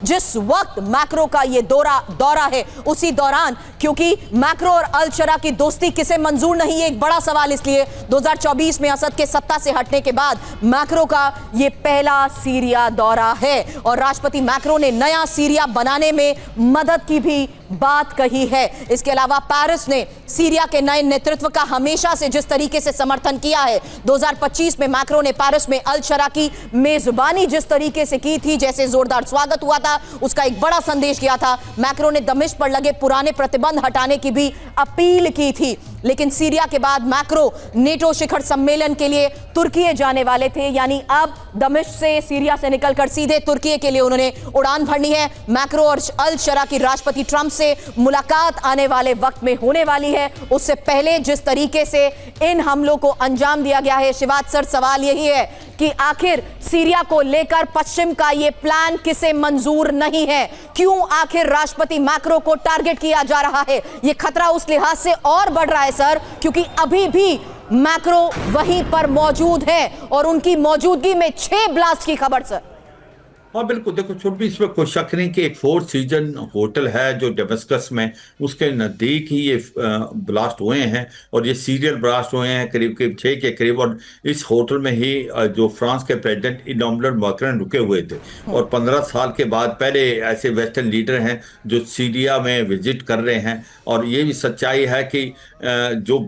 जिस वक्त मैक्रो का ये दौरा है उसी दौरान, क्योंकि मैक्रो और अल शरा की दोस्ती किसे मंजूर नहीं है, एक बड़ा सवाल। इसलिए 2024 में असद के सत्ता से हटने के बाद मैक्रो का ये पहला सीरिया दौरा है और राष्ट्रपति मैक्रो ने नया सीरिया बनाने में मदद की भी बात कही है। इसके अलावा पेरिस ने सीरिया के नए नेतृत्व का हमेशा से जिस तरीके से समर्थन किया है, 2025 में मैक्रो ने पेरिस में अल शरा की मेजबानी जिस तरीके से की थी, जैसे जोरदार स्वागत हुआ था, उसका एक बड़ा संदेश किया था। मैक्रो ने दमिश्क पर लगे पुराने प्रतिबंध हटाने की भी अपील की थी। लेकिन सीरिया के बाद मैक्रो नेटो शिखर सम्मेलन के लिए तुर्की जाने वाले थे, यानी अब दमिश्क से, सीरिया से निकलकर सीधे तुर्की के लिए उन्होंने उड़ान भरनी है। मैक्रो और अल शरा की राष्ट्रपति ट्रंप से मुलाकात आने वाले वक्त में होने वाली है। उससे पहले जिस तरीके से इन हमलों को अंजाम दिया गया है, शिवाज सर, सवाल यही है कि आखिर सीरिया को लेकर पश्चिम का ये प्लान किसे मंजूर नहीं है? क्यों आखिर राष्ट्रपति मैक्रो को टारगेट किया जा रहा है? ये खतरा उस लिहाज से और बढ़ रहा है सर, क्योंकि अभी भी मैक्रो वहीं पर मौजूद है और उनकी मौजूदगी में 6 ब्लास्ट की खबर सर। हाँ बिल्कुल, देखो छोटी इसमें कोई शक नहीं कि एक 4 सीजन होटल है जो डेमस्कस में, उसके नज़दीक ही ये ब्लास्ट हुए हैं और ये सीरियल ब्लास्ट हुए हैं करीब करीब 6 के करीब। और इस होटल में ही जो फ्रांस के प्रेसिडेंट इमैनुअल मैक्रोन रुके हुए थे और 15 साल के बाद पहले ऐसे वेस्टर्न लीडर हैं जो सीरिया में विजिट कर रहे हैं। और ये भी सच्चाई है कि जो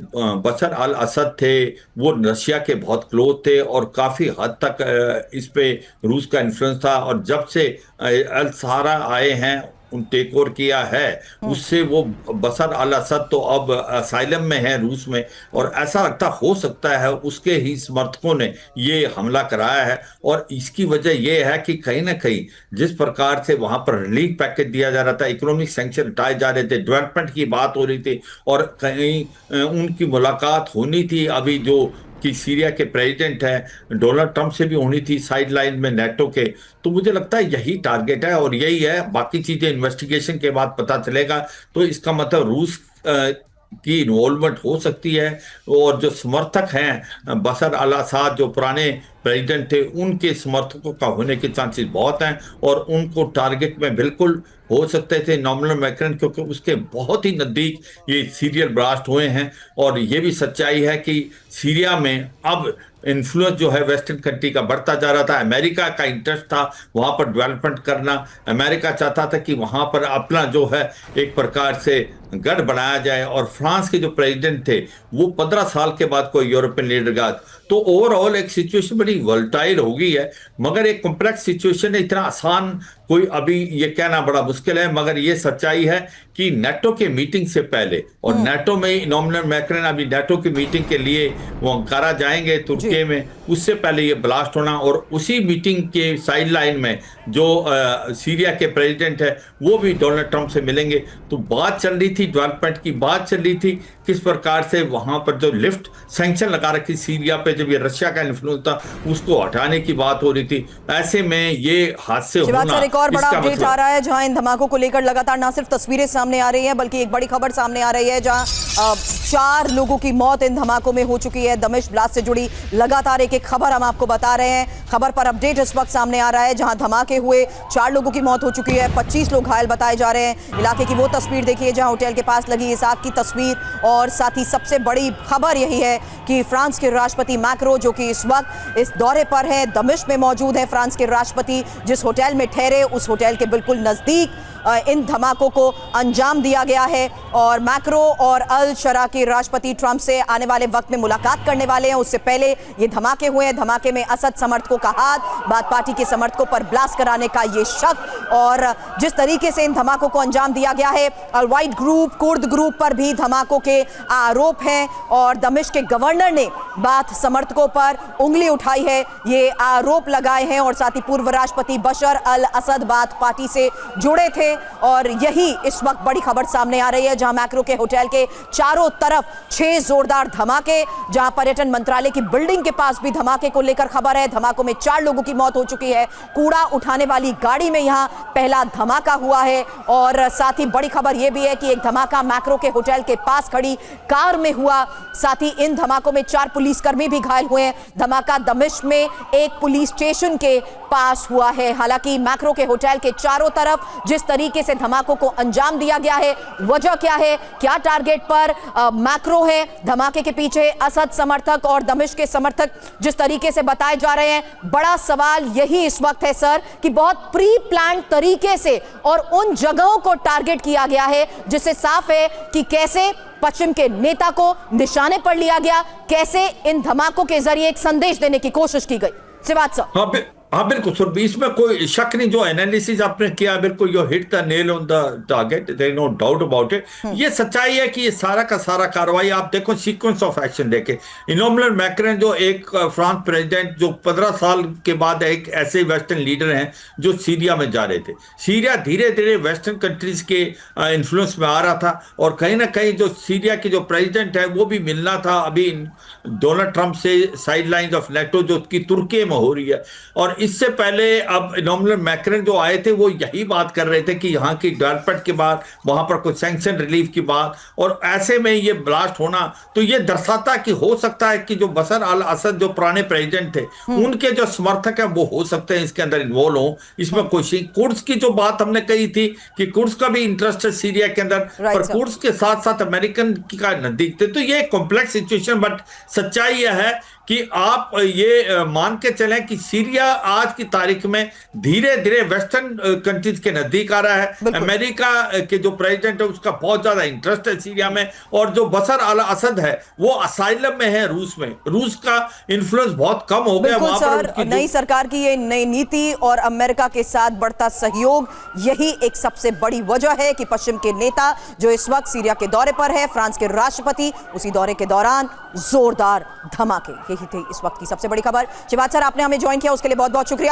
बशर अल असद थे वो रशिया के बहुत क्लोज थे और काफ़ी हद तक इस पे रूस का इन्फ्लुएंस था। और जब से अल सहारा आए हैं, उन टेक ओवर किया है, उससे वो बशर अल असद तो अब असाइलम में है रूस में। और ऐसा लगता हो सकता है उसके ही समर्थकों ने ये हमला कराया है। और इसकी वजह ये है कि कहीं ना कहीं जिस प्रकार से वहां पर रिलीफ पैकेज दिया जा रहा था, इकोनॉमिक सैंक्शन हटाए जा रहे थे, डेवलपमेंट की बात हो रही थी और कहीं उनकी मुलाकात होनी थी अभी जो कि सीरिया के प्रेसिडेंट हैं डोनाल्ड ट्रंप से भी होनी थी साइड लाइन में नेटो के। तो मुझे लगता है यही टारगेट है और यही है। बाकी चीजें इन्वेस्टिगेशन के बाद पता चलेगा। तो इसका मतलब रूस की इन्वॉल्वमेंट हो सकती है और जो समर्थक हैं बशर अल असद जो पुराने प्रेसिडेंट थे, उनके समर्थकों का होने के चांसेस बहुत हैं और उनको टारगेट में बिल्कुल हो सकते थे इमैनुअल मैक्रोन, क्योंकि उसके बहुत ही नज़दीक ये सीरियल ब्लास्ट हुए हैं। और ये भी सच्चाई है कि सीरिया में अब इन्फ्लुएंस जो है वेस्टर्न कंट्री का बढ़ता जा रहा था। अमेरिका का इंटरेस्ट था वहाँ पर डेवलपमेंट करना। अमेरिका चाहता था कि वहाँ पर अपना जो है एक प्रकार से गढ़ बनाया जाए। और फ्रांस के जो प्रेसिडेंट थे वो 15 साल के बाद कोई यूरोपियन लीडर का, तो ओवरऑल एक सिचुएशन बड़ी वोलेटाइल हो गई है। मगर एक कॉम्प्लेक्स सिचुएशन है, इतना आसान कोई अभी ये कहना बड़ा मुश्किल है। मगर ये सच्चाई है कि नेटो के मीटिंग से पहले, और नेटो में इमैनुअल मैक्रोन अभी नेटो की मीटिंग के लिए वो अंकारा जाएंगे तुर्की में, उससे पहले ये ब्लास्ट होना। और उसी मीटिंग के साइड लाइन में जो सीरिया के प्रेसिडेंट है वो भी डोनाल्ड ट्रंप से मिलेंगे। तो बात चल रही थी, डेवलपमेंट की बात चल रही थी, किस प्रकार से वहां पर जो लिफ्ट सैंक्शन लगा रखी सीरिया पे, जब ये रशिया का इन्फ्लुएंस था, उसको हटाने की बात हो रही थी। ऐसे में ये हादसे होना, एक और बड़ा अपडेट आ रहा है जहां इन धमाकों को लेकर लगातार ना सिर्फ तस्वीरें सामने आ रही हैं बल्कि एक बड़ी खबर सामने आ रही है जहां 4 लोगों की मौत इन धमाकों में हो चुकी है। दमिश्क ब्लास्ट से जुड़ी लगातार एक खबर हम आपको बता रहे हैं। खबर पर अपडेट इस वक्त सामने आ रहा है जहां धमाके हुए 4 लोगों की मौत हो चुकी है, 25 लोग घायल बताए जा रहे हैं। इलाके की वो तस्वीर देखिए जहां होटल के पास लगी इस आग की तस्वीर। और साथ ही सबसे बड़ी खबर यही है कि फ्रांस के राष्ट्रपति मैक्रो जो कि इस वक्त इस दौरे पर है, दमिश्क में मौजूद है। फ्रांस के राष्ट्रपति जिस होटल में ठहरे उस होटल के बिल्कुल नजदीक इन धमाकों को अंजाम दिया गया है। और मैक्रो और अल शरा के राष्ट्रपति ट्रंप से आने वाले वक्त में मुलाकात करने वाले हैं। उससे पहले ये धमाके हुए हैं। धमाके में असद समर्थकों का हाथ, बाथ पार्टी के समर्थकों पर ब्लास्ट कराने का ये शक और जिस तरीके से इन धमाकों को अंजाम दिया गया है। अल-वाइट ग्रुप, कुर्द ग्रुप पर भी धमाकों के आरोप हैं और दमिश्क के गवर्नर ने बाथ समर्थकों पर उंगली उठाई है, ये आरोप लगाए हैं। और साथ ही पूर्व राष्ट्रपति बशर अल असद बाथ पार्टी से जुड़े थे। और यही इस वक्त बड़ी खबर सामने आ रही है जहां मैक्रो के होटल के चारों तरफ 6 जोरदार धमाके, जहां पर्यटन मंत्रालय की बिल्डिंग के पास भी धमाके को लेकर खबर है। धमाकों में 4 लोगों की मौत हो चुकी है। कूड़ा उठाने वाली गाड़ी में यहां पहला धमाका हुआ है। और साथ ही बड़ी खबर यह भी है कि एक धमाका मैक्रो के होटल के पास खड़ी कार में हुआ। साथ ही इन धमाकों में 4 पुलिसकर्मी भी घायल हुए हैं। धमाका दमिश्क में एक पुलिस स्टेशन के पास हुआ है। हालांकि मैक्रो के होटल के चारों तरफ जिस तरीके से धमाकों को अंजाम दिया गया है, वजह क्या है, क्या टारगेट पर मैक्रो है, धमाके के पीछे असद समर्थक और दमिश्क के समर्थक जिस तरीके से बताए जा रहे हैं, बड़ा सवाल यही इस वक्त है सर कि बहुत प्री प्लान तरीके से और उन जगहों को टारगेट किया गया है, जिससे साफ है कि कैसे पश्चिम के नेता को निशाने पर लिया गया, कैसे इन धमाकों के जरिए एक संदेश देने की कोशिश की गई। शिवाज सर। हाँ बिल्कुल सर, इसमें कोई शक नहीं। जो एनालिसिस आपने किया, बिल्कुल you hit the nail on the target, there is no doubt about it. ये सच्चाई है कि ये सारा का सारा कार्रवाई, आप देखो सीक्वेंस ऑफ एक्शन देखे। इमैनुअल मैक्रॉन जो एक फ्रांस प्रेसिडेंट, जो 15 साल के बाद एक ऐसे वेस्टर्न लीडर हैं जो सीरिया में जा रहे थे। सीरिया धीरे धीरे वेस्टर्न कंट्रीज के इन्फ्लुएंस में आ रहा था, और कहीं ना कहीं जो सीरिया के जो प्रेसिडेंट है वो भी मिलना था अभी डोनाल्ड ट्रंप से साइड लाइन ऑफ नेटो जो कि तुर्की में हो रही है। और इससे पहले अब इमैनुअल मैक्रॉन जो आए थे वो यही बात कर रहे थे कि यहाँ की डेवलपमेंट के बाद वहां पर कुछ सैंक्शन रिलीफ की बात, और ऐसे में ये ब्लास्ट होना तो ये दर्शाता कि हो सकता है कि जो बशर अल असद जो पुराने प्रेसिडेंट थे उनके जो समर्थक हैं वो हो सकते हैं इसके अंदर इन्वॉल्व हो। इसमें कुछ कुर्ड्स की जो बात हमने कही थी कि कुर्ड्स का भी इंटरेस्ट है सीरिया के अंदर, पर कुर्ड्स के साथ साथ अमेरिकन का नजदीक थे। तो ये कॉम्प्लेक्स सिचुएशन, बट सच्चाई यह है कि आप ये मान के चलें कि सीरिया आज की तारीख में धीरे धीरे वेस्टर्न कंट्रीज के नजदीक आ रहा है। अमेरिका के जो प्रेसिडेंट है उसका बहुत ज्यादा इंटरेस्ट है सीरिया में, और जो बशर अल असद है वो असाइलम में है रूस में। रूस का इन्फ्लुएंस बहुत कम हो गया वहां पर। नई सरकार की ये नई नीति और अमेरिका के साथ बढ़ता सहयोग, यही एक सबसे बड़ी वजह है कि पश्चिम के नेता जो इस वक्त सीरिया के दौरे पर है, फ्रांस के राष्ट्रपति, उसी दौरे के दौरान जोरदार धमाके, यही थी इस वक्त की सबसे बड़ी खबर। शिवाज सर, आपने हमें ज्वाइन किया उसके लिए बहुत बहुत शुक्रिया।